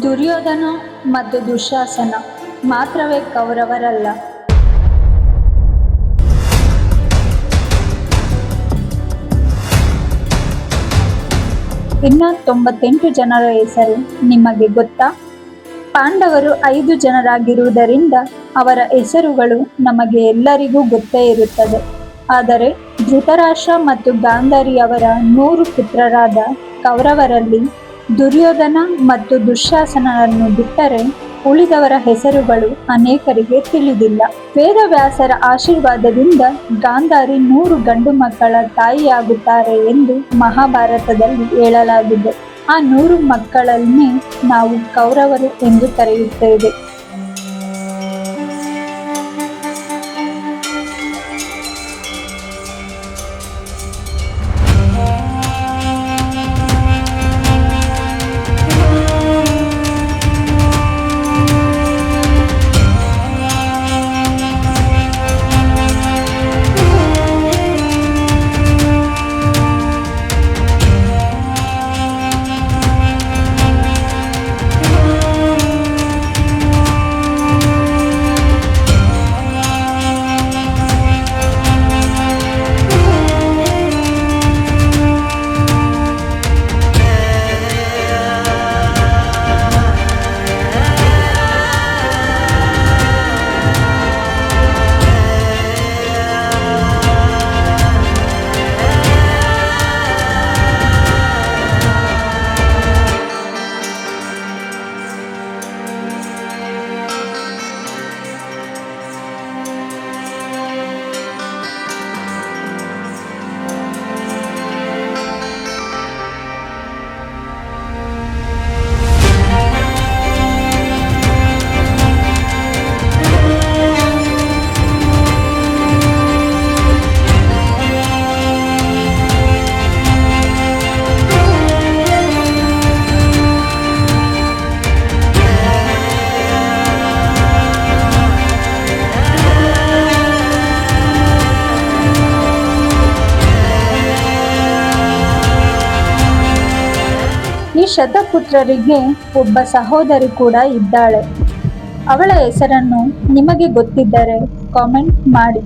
ದುರ್ಯೋಧನ ಮತ್ತು ದುಶ್ಯಾಸನ ಮಾತ್ರವೇ ಕೌರವರಲ್ಲ. ಇನ್ನು 98 ಜನರ ಹೆಸರು ನಿಮಗೆ ಗೊತ್ತಾ? ಪಾಂಡವರು 5 ಜನರಾಗಿರುವುದರಿಂದ ಅವರ ಹೆಸರುಗಳು ನಮಗೆ ಎಲ್ಲರಿಗೂ ಗೊತ್ತೇ ಇರುತ್ತದೆ. ಆದರೆ ಧೃತರಾಷ್ಟ್ರ ಮತ್ತು ಗಾಂಧಾರಿಯವರ 100 ಪುತ್ರರಾದ ಕೌರವರಲ್ಲಿ ದುರ್ಯೋಧನ ಮತ್ತು ದುಶ್ಯಾಸನರನ್ನು ಬಿಟ್ಟರೆ ಉಳಿದವರ ಹೆಸರುಗಳು ಅನೇಕರಿಗೆ ತಿಳಿದಿಲ್ಲ. ವೇದವ್ಯಾಸರ ಆಶೀರ್ವಾದದಿಂದ ಗಾಂಧಾರಿ 100 ಗಂಡು ಮಕ್ಕಳ ತಾಯಿಯಾಗುತ್ತಾರೆ ಎಂದು ಮಹಾಭಾರತದಲ್ಲಿ ಹೇಳಲಾಗಿದೆ. ಆ 100 ಮಕ್ಕಳನ್ನೇ ನಾವು ಕೌರವರು ಎಂದು ಕರೆಯುತ್ತೇವೆ. ಈ ಶತಪುತ್ರರಿಗೆ ಒಬ್ಬ ಸಹೋದರಿ ಕೂಡ ಇದ್ದಾಳೆ. ಅವಳ ಹೆಸರನ್ನು ನಿಮಗೆ ಗೊತ್ತಿದ್ದರೆ ಕಾಮೆಂಟ್ ಮಾಡಿ.